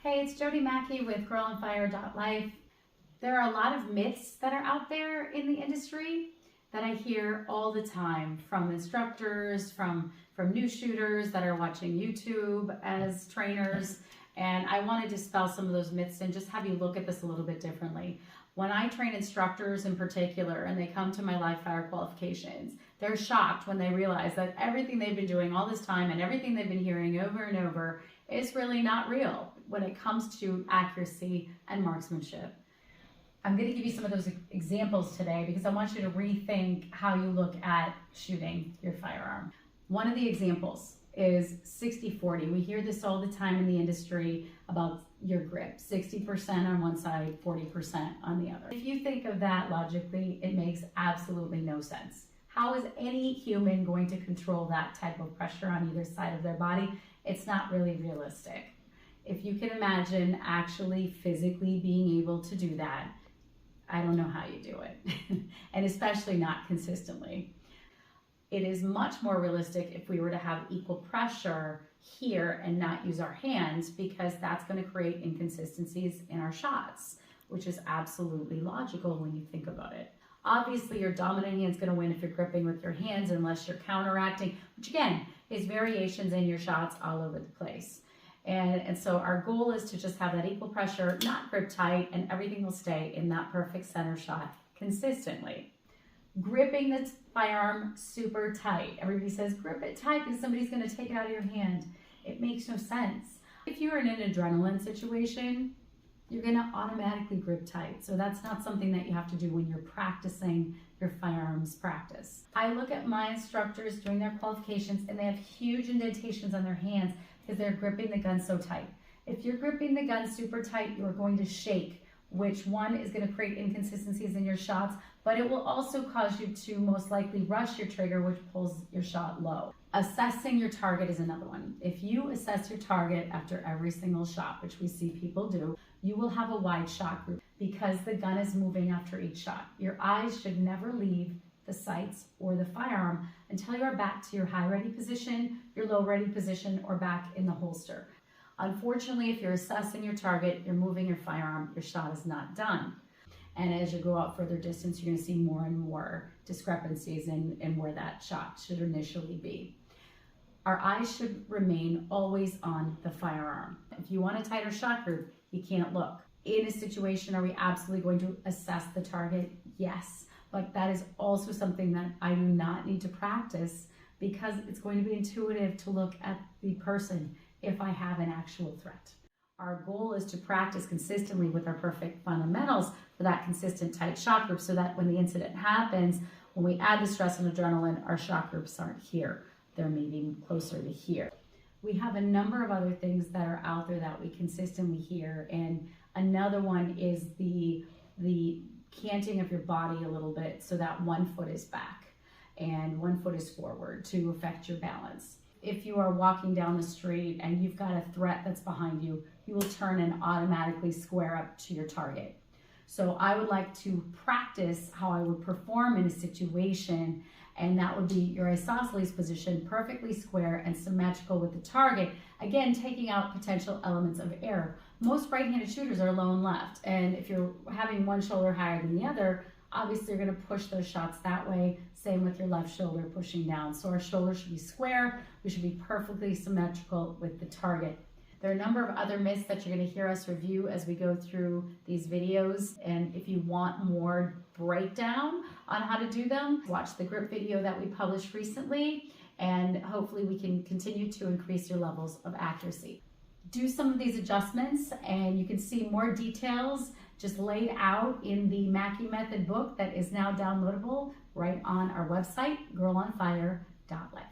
Hey, it's Jody Mackey with GirlOnFire.Life. There are a lot of myths that are out there in the industry that I hear all the time from instructors, from new shooters that are watching YouTube as trainers. And I want to dispel some of those myths and just have you look at this a little bit differently. When I train instructors in particular and they come to my live fire qualifications, they're shocked when they realize that everything they've been doing all this time and everything they've been hearing over and over is really not real when it comes to accuracy and marksmanship. I'm going to give you some of those examples today because I want you to rethink how you look at shooting your firearm. One of the examples is 60-40. We hear this all the time in the industry about your grip, 60% on one side, 40% on the other. If you think of that logically, it makes absolutely no sense. How is any human going to control that type of pressure on either side of their body? It's not really realistic. If you can imagine actually physically being able to do that, I don't know how you do it, and especially not consistently. It is much more realistic if we were to have equal pressure here and not use our hands, because that's going to create inconsistencies in our shots, which is absolutely logical when you think about it. Obviously, your dominant hand is going to win if you're gripping with your hands, unless you're counteracting, which again is variations in your shots all over the place. And so our goal is to just have that equal pressure, not grip tight, and everything will stay in that perfect center shot consistently. Gripping the firearm super tight. Everybody says grip it tight because somebody's going to take it out of your hand. It makes no sense. If you're in an adrenaline situation, you're going to automatically grip tight. So that's not something that you have to do when you're practicing your firearms practice. I look at my instructors during their qualifications and they have huge indentations on their hands because they're gripping the gun so tight. If you're gripping the gun super tight, you're going to shake, which one is going to create inconsistencies in your shots, but it will also cause you to most likely rush your trigger, which pulls your shot low. Assessing your target is another one. If you assess your target after every single shot, which we see people do, you will have a wide shot group because the gun is moving after each shot. Your eyes should never leave the sights or the firearm until you are back to your high ready position, your low ready position, or back in the holster. Unfortunately, if you're assessing your target, you're moving your firearm, your shot is not done. And as you go out further distance, you're going to see more and more discrepancies in where that shot should initially be. Our eyes should remain always on the firearm. If you want a tighter shot group, you can't look. In a situation, are we absolutely going to assess the target? Yes, but that is also something that I do not need to practice because it's going to be intuitive to look at the person if I have an actual threat. Our goal is to practice consistently with our perfect fundamentals for that consistent tight shot group so that when the incident happens, when we add the stress and adrenaline, our shot groups aren't here. They're maybe closer to here. We have a number of other things that are out there that we consistently hear, and another one is the canting of your body a little bit so that one foot is back and one foot is forward to affect your balance. If you are walking down the street and you've got a threat that's behind you, you will turn and automatically square up to your target. So I would like to practice how I would perform in a situation, and that would be your isosceles position, perfectly square and symmetrical with the target. Again, taking out potential elements of error. Most right-handed shooters are low and left, and if you're having one shoulder higher than the other, obviously you're going to push those shots that way. Same with your left shoulder pushing down. So our shoulder should be square. We should be perfectly symmetrical with the target. There are a number of other myths that you're going to hear us review as we go through these videos. And if you want more breakdown on how to do them, watch the grip video that we published recently, and hopefully we can continue to increase your levels of accuracy. Do some of these adjustments and you can see more details just laid out in the Mackey Method book that is now downloadable right on our website, GirlOnFire.Life.